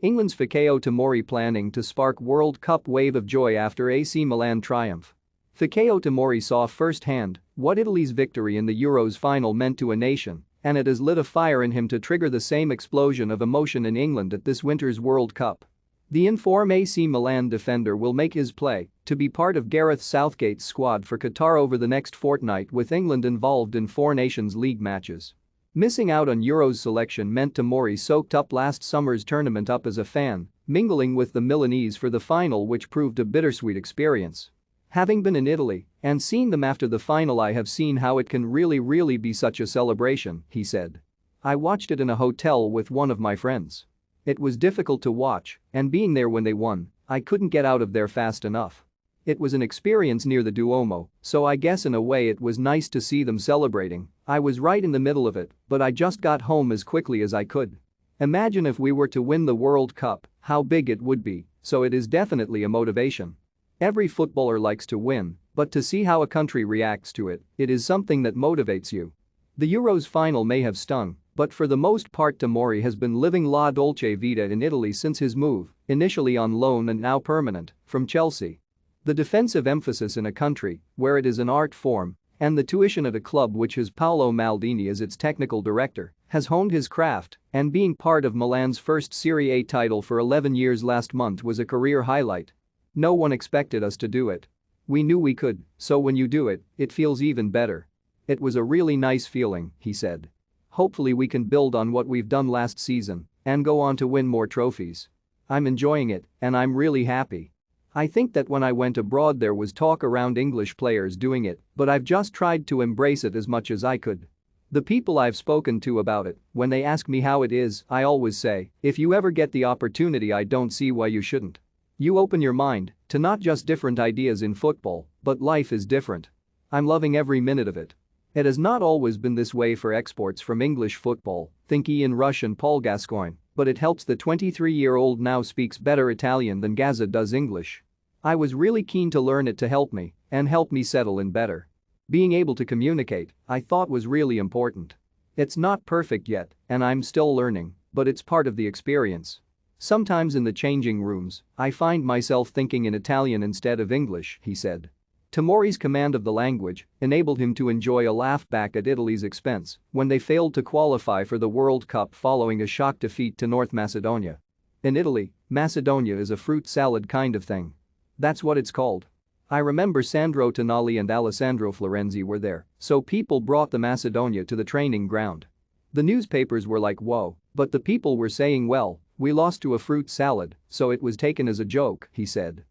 England's Fikayo Tomori planning to spark World Cup wave of joy after AC Milan triumph. Fikayo Tomori saw firsthand what Italy's victory in the Euros final meant to a nation, and it has lit a fire in him to trigger the same explosion of emotion in England at this winter's World Cup. The in-form AC Milan defender will make his play to be part of Gareth Southgate's squad for Qatar over the next fortnight, with England involved in 4 Nations League matches. Missing out on Euros selection meant Tomori soaked up last summer's tournament up as a fan, mingling with the Milanese for the final, which proved a bittersweet experience. Having been in Italy and seen them after the final, I have seen how it can really be such a celebration, he said. I watched it in a hotel with one of my friends. It was difficult to watch, and being there when they won, I couldn't get out of there fast enough. It was an experience near the Duomo, so I guess in a way it was nice to see them celebrating. I was right in the middle of it, but I just got home as quickly as I could. Imagine if we were to win the World Cup, how big it would be, so it is definitely a motivation. Every footballer likes to win, but to see how a country reacts to it, it is something that motivates you. The Euros final may have stung, but for the most part Tomori has been living la dolce vita in Italy since his move, initially on loan and now permanent, from Chelsea. The defensive emphasis in a country where it is an art form, and the tuition at a club which has Paolo Maldini as its technical director, has honed his craft, and being part of Milan's first Serie A title for 11 years last month was a career highlight. No one expected us to do it. We knew we could, so when you do it, it feels even better. It was a really nice feeling, he said. Hopefully we can build on what we've done last season and go on to win more trophies. I'm enjoying it, and I'm really happy. I think that when I went abroad there was talk around English players doing it, but I've just tried to embrace it as much as I could. The people I've spoken to about it, when they ask me how it is, I always say, if you ever get the opportunity, I don't see why you shouldn't. You open your mind to not just different ideas in football, but life is different. I'm loving every minute of it. It has not always been this way for exports from English football, think Ian Rush and Paul Gascoigne, but it helps. The 23-year-old now speaks better Italian than Gazza does English. I was really keen to learn it to help me settle in better. Being able to communicate, I thought, was really important. It's not perfect yet, and I'm still learning, but it's part of the experience. Sometimes in the changing rooms, I find myself thinking in Italian instead of English, he said. Tomori's command of the language enabled him to enjoy a laugh back at Italy's expense when they failed to qualify for the World Cup following a shock defeat to North Macedonia. In Italy, Macedonia is a fruit salad kind of thing. That's what it's called. I remember Sandro Tonali and Alessandro Florenzi were there, so people brought the Macedonia to the training ground. The newspapers were like, whoa, but the people were saying, well, we lost to a fruit salad, so it was taken as a joke, he said.